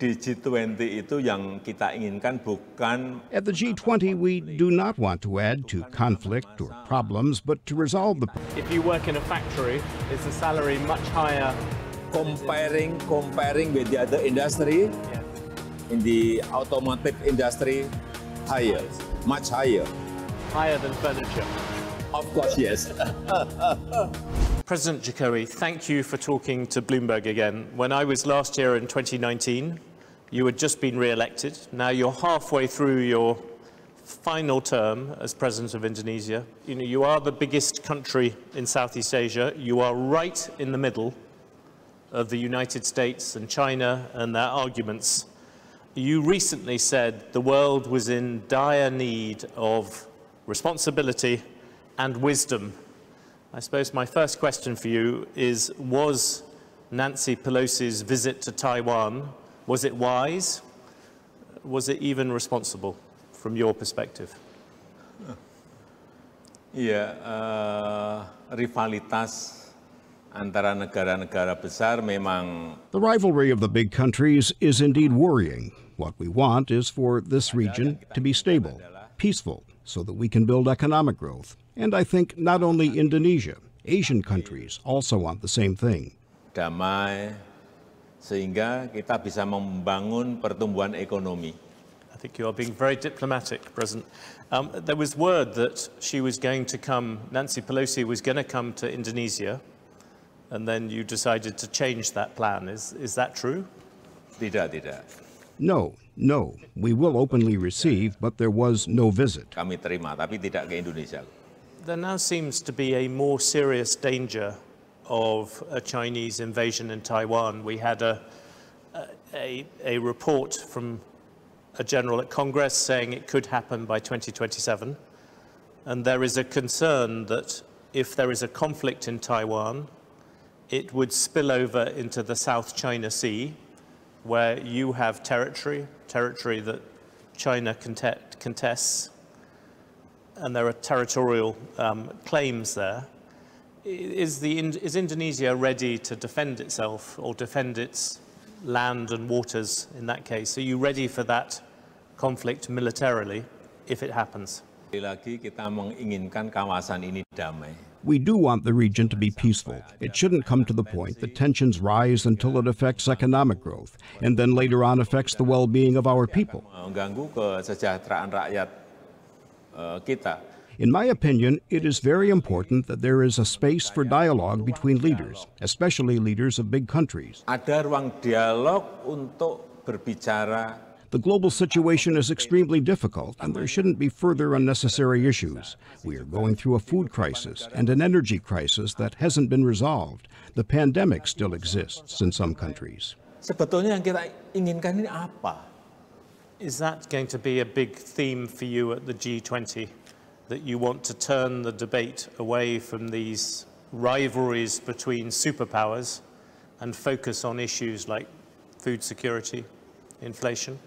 Di G20 itu yang kita inginkan bukan. At the G20, we do not want to add to conflict or problems, but to resolve the. If you work in a factory, is the salary much higher? Comparing with the other industry, in the automotive industry, higher, much higher. Higher than furniture? Of course, yes. President Jokowi, thank you for talking to Bloomberg again. When I was last here in 2019, you had just been re-elected. Now you're halfway through your final term as President of Indonesia. You are the biggest country in Southeast Asia. You are right in the middle of the United States and China and their arguments. You recently said the world was in dire need of responsibility and wisdom. I suppose my first question for you is, was Nancy Pelosi's visit to Taiwan, was it wise? Was it even responsible from your perspective? Iya, rivalitas antara negara-negara besar memang. The rivalry of the big countries is indeed worrying. What we want is for this region to be stable, peaceful, so that we can build economic growth. And I think not only Indonesia, Asian countries also want the same thing. Damai, sehingga kita bisa membangun pertumbuhan ekonomi. I think you are being very diplomatic, President. There was word that she was going to come, Nancy Pelosi was going to come to Indonesia, and then you decided to change that plan. Is that true? Tidak. No. We will openly receive, but there was no visit. Kami terima, tapi tidak ke Indonesia. There now seems to be a more serious danger of a Chinese invasion in Taiwan. We had a report from a general at Congress saying it could happen by 2027. And there is a concern that if there is a conflict in Taiwan, it would spill over into the South China Sea, where you have territory that China contests, and there are territorial claims there. Is Indonesia ready to defend itself or defend its land and waters in that case? Are you ready for that conflict militarily if it happens? Lagi kita menginginkan kawasan ini damai. We do want the region to be peaceful. It shouldn't come to the point that tensions rise until it affects economic growth, and then later on affects the well-being of our people. Mengganggu kesejahteraan rakyat kita. In my opinion, it is very important that there is a space for dialogue between leaders, especially leaders of big countries. Ada ruang dialog untuk berbicara. The global situation is extremely difficult, and there shouldn't be further unnecessary issues. We are going through a food crisis and an energy crisis that hasn't been resolved. The pandemic still exists in some countries. Sebetulnya yang kita inginkan ini apa? Is that going to be a big theme for you at the G20, that you want to turn the debate away from these rivalries between superpowers and focus on issues like food security, inflation?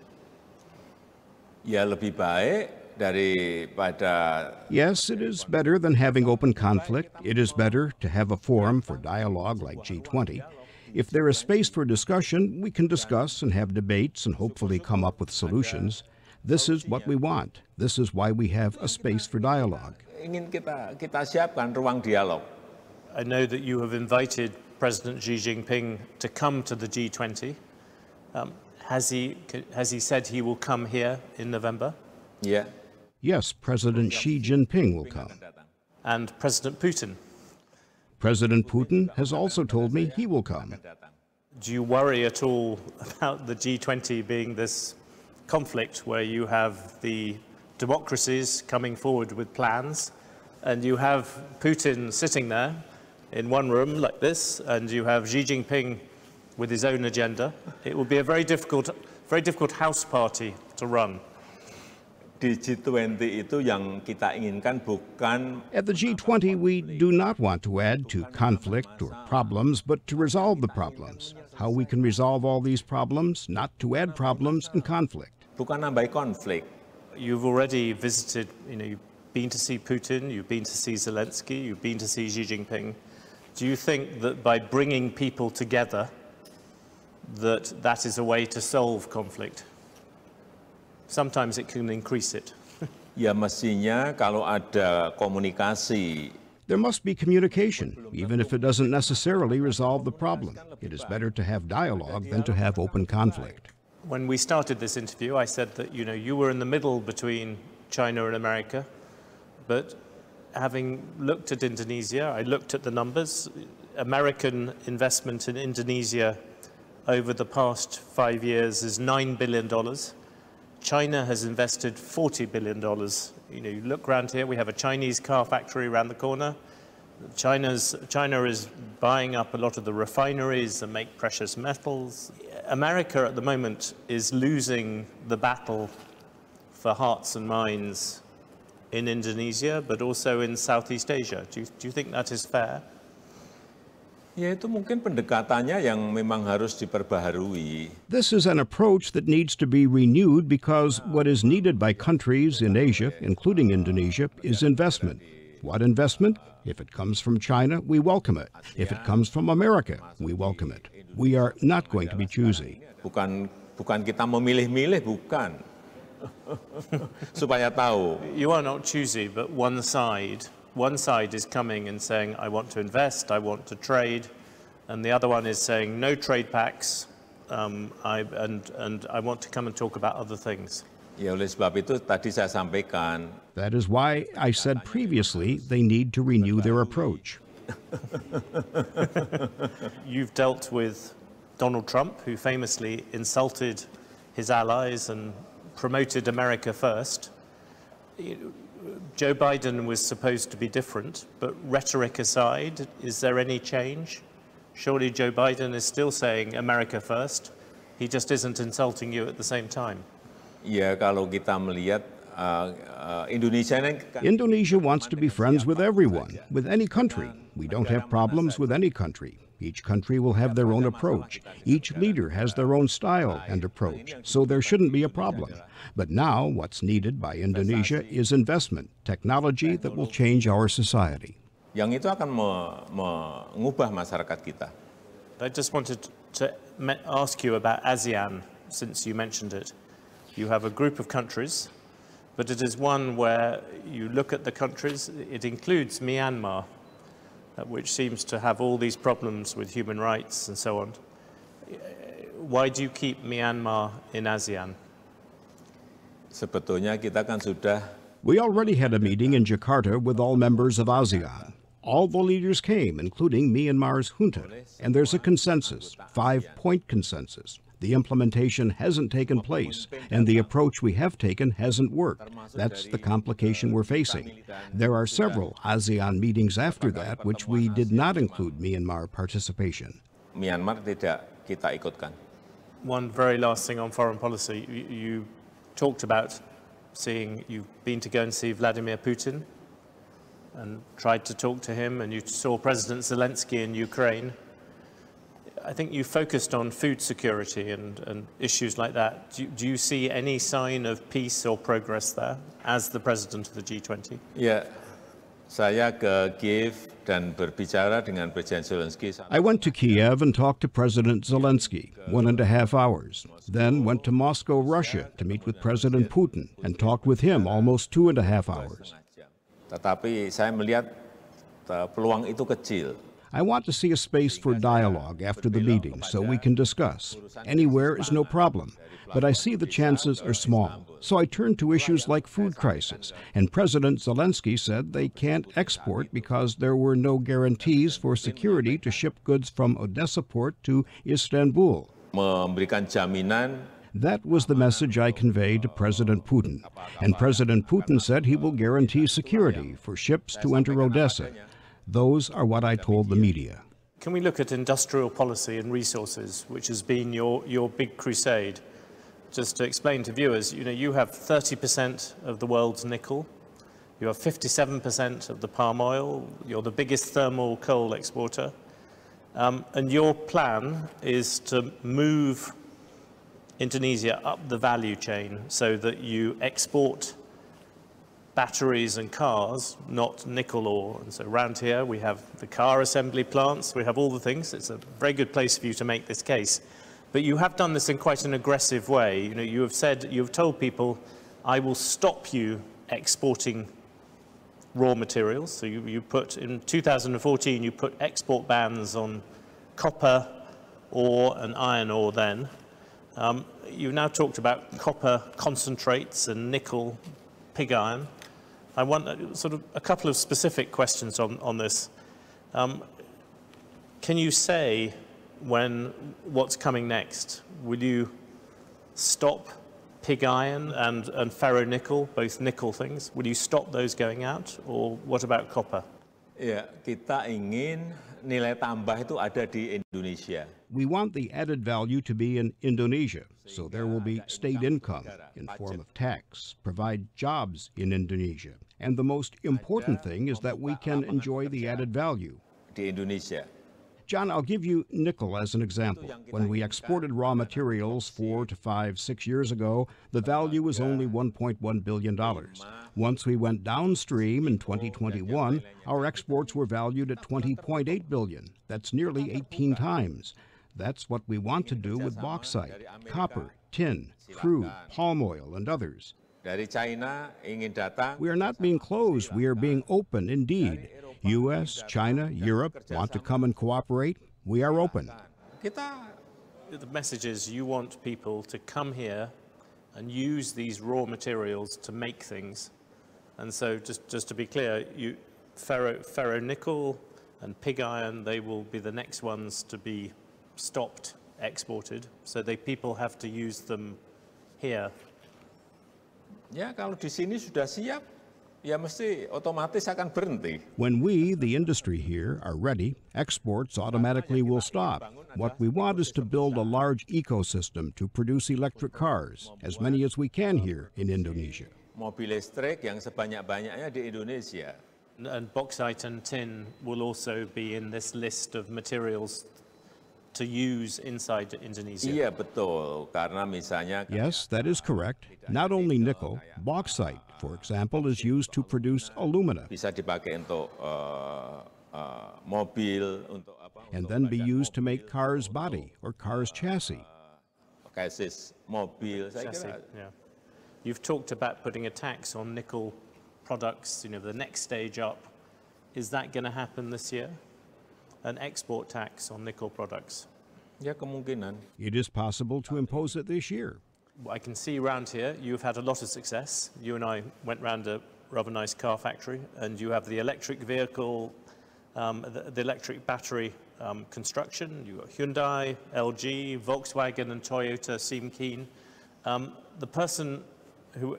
Ya, lebih baik daripada. Yes, it is better than having open conflict. It is better to have a forum for dialogue like G20. If there is space for discussion, we can discuss and have debates and hopefully come up with solutions. This is what we want. This is why we have a space for dialogue. Ingin kita siapkan ruang dialog. I know that you have invited President Xi Jinping to come to the G20. Has he said he will come here in November? Yeah. Yes, President Xi Jinping will come. And President Putin? President Putin has also told me he will come. Do you worry at all about the G20 being this conflict where you have the democracies coming forward with plans and you have Putin sitting there in one room like this and you have Xi Jinping with his own agenda? It will be a very difficult house party to run. Di G20 itu yang kita inginkan bukan. At the G20, we do not want to add to conflict or problems, but to resolve the problems. How we can resolve all these problems, not to add problems and conflict. Bukan nambah konflik. You've already visited, you've been to see Putin, you've been to see Zelensky, you've been to see Xi Jinping. Do you think that by bringing people together, that that is a way to solve conflict. Sometimes it can increase it. Ya mestinya kalau ada komunikasi. There must be communication, even if it doesn't necessarily resolve the problem. It is better to have dialogue than to have open conflict. When we started this interview, I said that, you were in the middle between China and America, but having looked at Indonesia, I looked at the numbers. American investment in Indonesia over the past 5 years is $9 billion. China has invested $40 billion. You look around here, we have a Chinese car factory around the corner. China is buying up a lot of the refineries that make precious metals. America at the moment is losing the battle for hearts and minds in Indonesia, but also in Southeast Asia. Do you think that is fair? Ya itu mungkin pendekatannya yang memang harus diperbaharui. This is an approach that needs to be renewed because what is needed by countries in Asia, including Indonesia, is investment. What investment? If it comes from China, we welcome it. If it comes from America, we welcome it. We are not going to be choosy. Bukan kita memilih-milih, bukan. Supaya tahu. You are not choosy, but one side is coming and saying, I want to invest, I want to trade, and the other one is saying, no trade pacts, and I want to come and talk about other things. Ya oleh sebab itu tadi saya sampaikan. That is why I said previously they need to renew their approach. You've dealt with Donald Trump, who famously insulted his allies and promoted America first. Joe Biden was supposed to be different, but rhetoric aside, is there any change? Surely Joe Biden is still saying America first. He just isn't insulting you at the same time. Ya kalau kita melihat Indonesia wants to be friends with everyone, with any country. We don't have problems with any country. Each country will have their own approach. Each leader has their own style and approach, so there shouldn't be a problem. But now what's needed by Indonesia is investment, technology that will change our society. Yang itu akan mengubah masyarakat kita. I just wanted to ask you about ASEAN, since you mentioned it. You have a group of countries, but it is one where you look at the countries, it includes Myanmar, which seems to have all these problems with human rights and so on. Why do you keep Myanmar in ASEAN? Sebetulnya kita kan sudah. We already had a meeting in Jakarta with all members of ASEAN. All the leaders came, including Myanmar's junta, and there's a consensus, 5-point consensus. The implementation hasn't taken place, and the approach we have taken hasn't worked. That's the complication we're facing. There are several ASEAN meetings after that which we did not include Myanmar participation. Myanmar tidak kita ikutkan. One very last thing on foreign policy. You talked about you've been to go and see Vladimir Putin and tried to talk to him, and you saw President Zelensky in Ukraine. I think you focused on food security and issues like that. Do you see any sign of peace or progress there as the president of the G20? Ya, saya ke Kiev dan berbicara dengan Presiden Zelensky. I went to Kiev and talked to President Zelensky, 1.5 hours. Then went to Moscow, Russia, to meet with President Putin and talked with him almost 2.5 hours. Tetapi saya melihat peluang itu kecil. I want to see a space for dialogue after the meeting so we can discuss. Anywhere is no problem, but I see the chances are small. So I turned to issues like food crisis, and President Zelensky said they can't export because there were no guarantees for security to ship goods from Odessa port to Istanbul. Memberikan jaminan. That was the message I conveyed to President Putin, and President Putin said he will guarantee security for ships to enter Odessa. Those are what I told the media. Can we look at industrial policy and resources, which has been your big crusade? Just to explain to viewers, you have 30% of the world's nickel, you have 57% of the palm oil, you're the biggest thermal coal exporter, and your plan is to move Indonesia up the value chain so that you export batteries and cars, not nickel ore. And so around here we have the car assembly plants, we have all the things. It's a very good place for you to make this case. But you have done this in quite an aggressive way. You know, you've told people, I will stop you exporting raw materials. So you put, in 2014, you put export bans on copper ore and iron ore then. You've now talked about copper concentrates and nickel pig iron. I want sort of a couple of specific questions on this. Can you say what's coming next? Will you stop pig iron and ferronickel, both nickel things? Will you stop those going out, or what about copper? Ya, kita ingin nilai tambah itu ada di Indonesia. We want the added value to be in Indonesia, so there will be state income in form of tax, provide jobs in Indonesia. And the most important thing is that we can enjoy the added value. Di Indonesia. John, I'll give you nickel as an example. When we exported raw materials 4 to 5, 6 years ago, the value was only $1.1 billion. Once we went downstream in 2021, our exports were valued at $20.8 billion. That's nearly 18 times. That's what we want to do with bauxite, copper, tin, crude, palm oil, and others. We are not being closed, we are being open indeed. U.S., China, Europe want to come and cooperate. We are open. The message is you want people to come here and use these raw materials to make things. And so just to be clear, ferronickel and pig iron, they will be the next ones to be stopped, exported. So people have to use them here. Ya, kalau di sini sudah siap, ya mesti otomatis akan berhenti. When we, the industry here, are ready, exports automatically will stop. What we want is to build a large ecosystem to produce electric cars, as many as we can here in Indonesia. Mobil listrik yang sebanyak-banyaknya di Indonesia. And bauxite and tin will also be in this list of materials to use inside Indonesia. Iya, betul. Karena misalnya... Yes, that is correct. Not only nickel, bauxite, for example, is used to produce alumina. Bisa dipakai untuk mobil, untuk apa? And then be used to make cars' body or cars' chassis. Chassis mobil, saya kira. Yeah. You've talked about putting a tax on nickel products, you know, the next stage up. Is that going to happen this year? An export tax on nickel products? Ya, kemungkinan. It is possible to impose it this year. I can see around here you've had a lot of success. You and I went round a rather nice car factory, and you have the electric vehicle, the electric battery construction. You've got Hyundai, LG, Volkswagen, and Toyota seem keen. The person who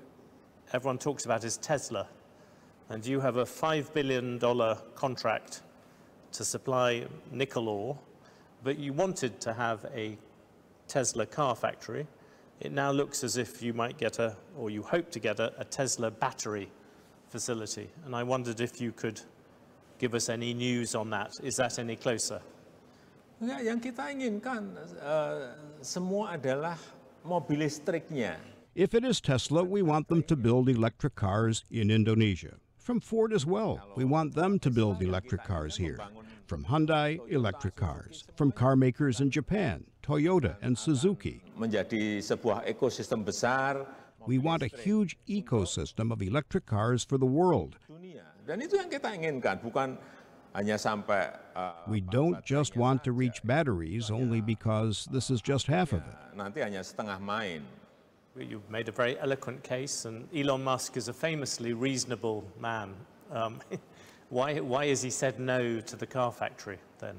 everyone talks about is Tesla, and you have a $5 billion contract to supply nickel ore, but you wanted to have a Tesla car factory. It now looks as if you might get or you hope to get a Tesla battery facility. And I wondered if you could give us any news on that. Is that any closer? Enggak, yang kita inginkan semua adalah mobil listriknya. If it is Tesla, we want them to build electric cars in Indonesia. From Ford as well, we want them to build electric cars here. From Hyundai, electric cars. From car makers in Japan, Toyota and Suzuki. Menjadi sebuah ekosistem besar. We want a huge ecosystem of electric cars for the world. Dan itu yang kita inginkan, bukan hanya sampai. We don't just want to reach batteries only because this is just half of it. Nanti hanya setengah main. You've made a very eloquent case, and Elon Musk is a famously reasonable man. Why has he said no to the car factory then?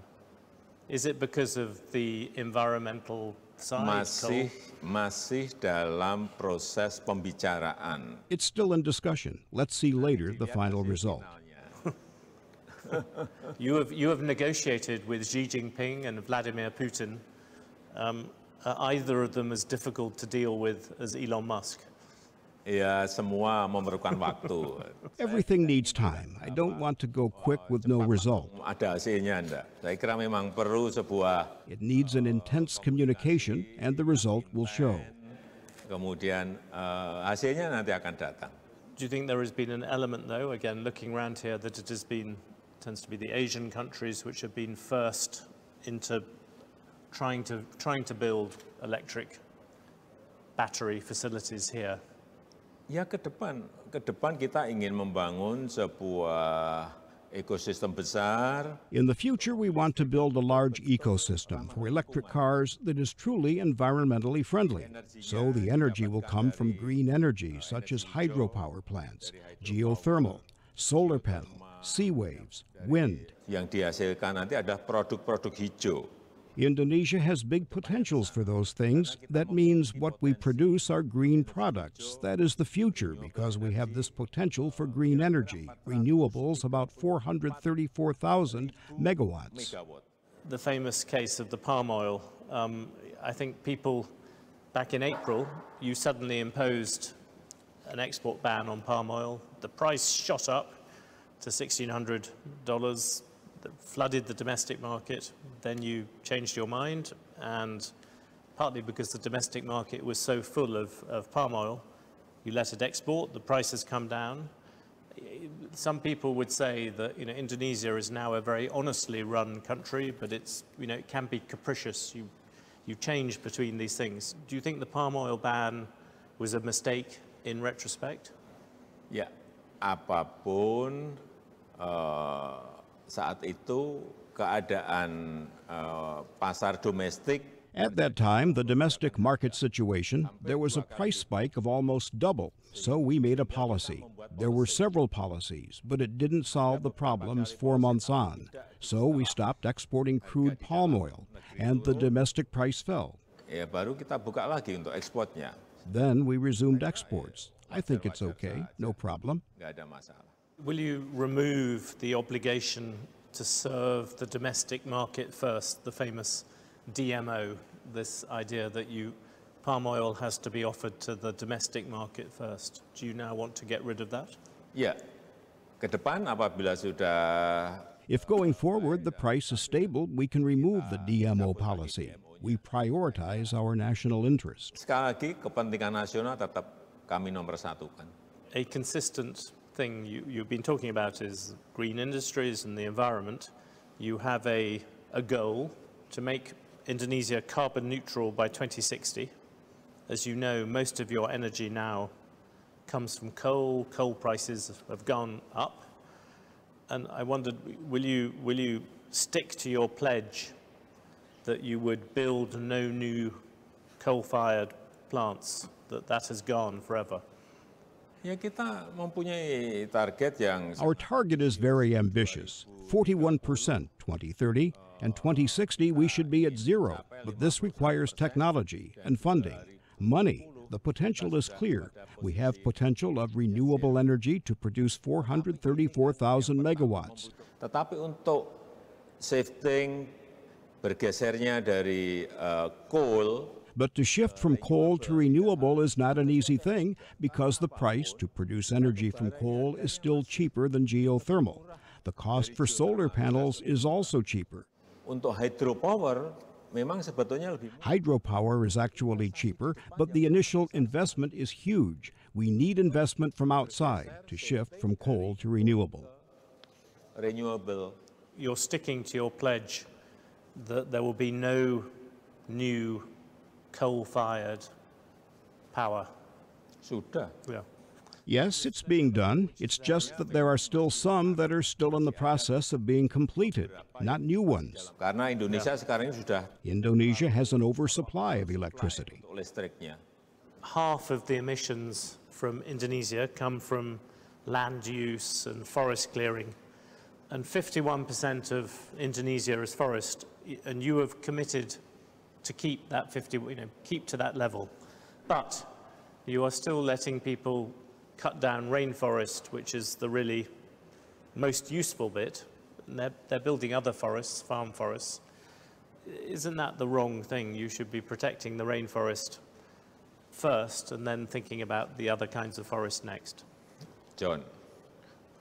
Is it because of the environmental side? Masih dalam proses pembicaraan. It's still in discussion. Let's see later the final result. You have negotiated with Xi Jinping and Vladimir Putin. Either of them as difficult to deal with as Elon Musk? Ya, semua memerlukan waktu. Everything needs time. I don't want to go quick with no result. Ada hasilnya enggak? Saya kira memang perlu sebuah. It needs an intense communication, and the result will show. Kemudian hasilnya nanti akan datang. Do you think there has been an element, though, again, looking around here, that it tends to be the Asian countries which have been first into trying to build electric battery facilities here? Ya ke depan kita ingin membangun sebuah ekosistem besar. In the future, we want to build a large ecosystem for electric cars that is truly environmentally friendly. So the energy will come from green energy, such as hydropower plants, geothermal, solar panel, sea waves, wind. Yang dihasilkan nanti adalah produk-produk hijau. Indonesia has big potentials for those things. That means what we produce are green products. That is the future because we have this potential for green energy, renewables about 434,000 megawatts. The famous case of the palm oil, I think people, back in April, you suddenly imposed an export ban on palm oil. The price shot up to $1,600. That flooded the domestic market. Then you changed your mind, and partly because the domestic market was so full of palm oil, you let it export. The price has come down. Some people would say that Indonesia is now a very honestly run country, but it's it can be capricious. You change between these things. Do you think the palm oil ban was a mistake in retrospect? Ya, apapun saat itu keadaan pasar domestik. At that time, the domestic market situation, there was a price spike of almost double, so we made a policy. There were several policies, but it didn't solve the problems 4 months on. So we stopped exporting crude palm oil, and the domestic price fell. Ya, baru kita buka lagi untuk ekspornya. Then we resumed exports. I think it's okay, no problem. Nggak ada masalah. Will you remove the obligation to serve the domestic market first, the famous DMO, this idea that palm oil has to be offered to the domestic market first? Do you now want to get rid of that? Ya, ke depan apabila sudah. If going forward the price is stable, we can remove the DMO policy. We prioritize our national interest. Sekali lagi, kepentingan nasional tetap kami nomor satu kan. A consistent thing you've been talking about is green industries and the environment. You have a goal to make Indonesia carbon neutral by 2060. As you know, most of your energy now comes from coal. Coal prices have gone up. And I wondered, will you stick to your pledge that you would build no new coal-fired plants, that has gone forever? Ya, kita mempunyai target yang. Our target is very ambitious, 41% 2030, and 2060 we should be at zero, but this requires technology and funding, money. The potential is clear. We have potential of renewable energy to produce 434,000 megawatts. Tetapi untuk shifting bergesernya dari coal. But to shift from coal to renewable is not an easy thing because the price to produce energy from coal is still cheaper than geothermal. The cost for solar panels is also cheaper. Untuk hydropower, memang sebetulnya lebih. Hydropower is actually cheaper, but the initial investment is huge. We need investment from outside to shift from coal to renewable. Renewable. You're sticking to your pledge that there will be no new coal-fired power. Sudah. Yeah. Yes, it's being done. It's just that there are still some that are still in the process of being completed, not new ones. Karena Indonesia sekarang ini sudah. Indonesia has an oversupply of electricity. Listriknya. Half of the emissions from Indonesia come from land use and forest clearing, and 51% of Indonesia is forest, and you have committed to keep that keep to that level. But you are still letting people cut down rainforest, which is the really most useful bit. And they're building other forests, farm forests. Isn't that the wrong thing? You should be protecting the rainforest first and then thinking about the other kinds of forest next. John,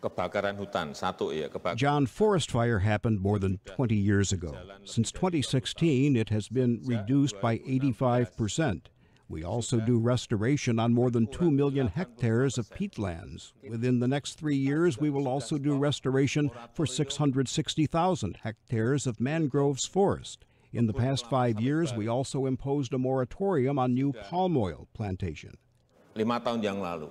kebakaran hutan satu ya. John, forest fire happened more than 20 years ago. Since 2016, it has been reduced by 85%. We also do restoration on more than 2 million hectares of peatlands. Within the next 3 years, we will also do restoration for 660,000 hectares of mangroves forest. In the past 5 years, we also imposed a moratorium on new palm oil plantation. 5 tahun yang lalu.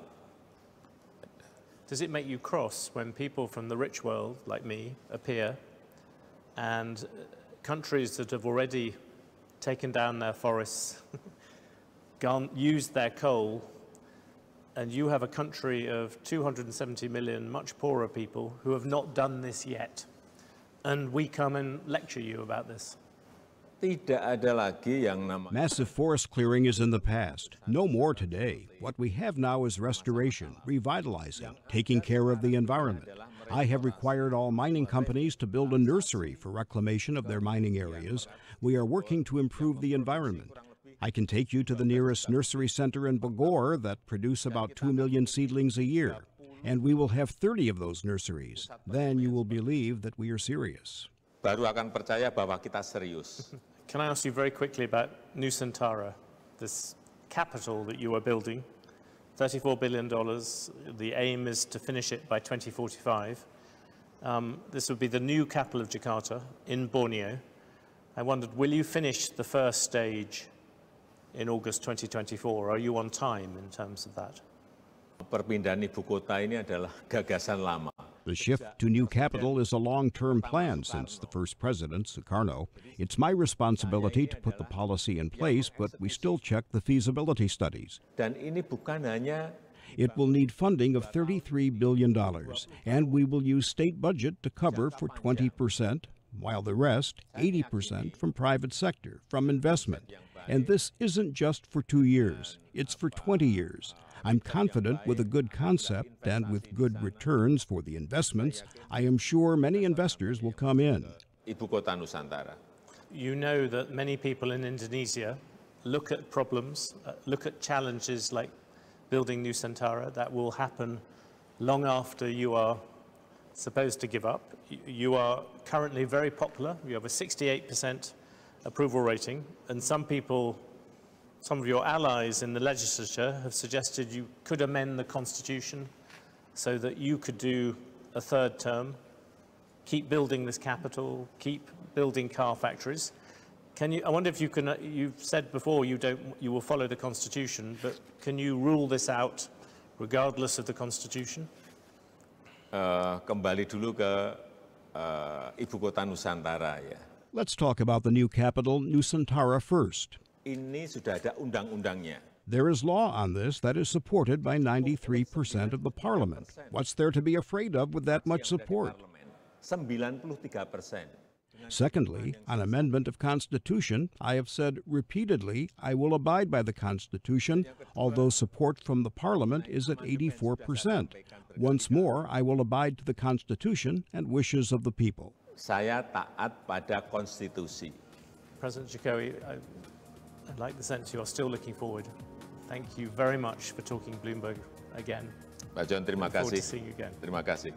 Does it make you cross when people from the rich world, like me, appear and countries that have already taken down their forests, used their coal, and you have a country of 270 million much poorer people who have not done this yet, and we come and lecture you about this? Tidak ada lagi yang namanya. Massive forest clearing is in the past. No more today. What we have now is restoration, revitalizing, taking care of the environment. I have required all mining companies to build a nursery for reclamation of their mining areas. We are working to improve the environment. I can take you to the nearest nursery center in Bogor that produce about 2 million seedlings a year. And we will have 30 of those nurseries. Then you will believe that we are serious. Baru akan percaya bahwa kita serius. Can I ask you very quickly about Nusantara, this capital that you are building, $34 billion. The aim is to finish it by 2045. This would be the new capital of Jakarta in Borneo. I wondered, will you finish the first stage in August 2024? Are you on time in terms of that? Perpindahan ibu kota ini adalah gagasan lama. The shift to new capital is a long-term plan since the first president, Sukarno. It's my responsibility to put the policy in place, but we still check the feasibility studies. Dan ini bukan hanya. It will need funding of $33 billion, and we will use state budget to cover for 20%, while the rest, 80%, from private sector, from investment. And this isn't just for 2 years, it's for 20 years. I'm confident with a good concept and with good returns for the investments, I am sure many investors will come in. Ibu kota Nusantara. You know that many people in Indonesia look at problems, look at challenges like building Nusantara that will happen long after you are supposed to give up. You are currently very popular. You have a 68% approval rating, and some of your allies in the legislature have suggested you could amend the constitution so that you could do a third term, keep building this capital, keep building car factories. I wonder if you can, you've said before you will follow the constitution, but can you rule this out regardless of the constitution? Kembali dulu ke ibu kota Nusantara ya. Let's talk about the new capital, Nusantara, first. Ini sudah ada undang-undangnya. There is law on this that is supported by 93% of the parliament. What's there to be afraid of with that much support? 93%. Secondly, on amendment of Constitution, I have said repeatedly I will abide by the Constitution, although support from the Parliament is at 84%. Once more, I will abide to the Constitution and wishes of the people. Saya taat pada konstitusi. President Jokowi, I like the sense you are still looking forward. Thank you very much for talking Bloomberg again. Pak John, terima Look forward kasih. to seeing you again. Terima kasih.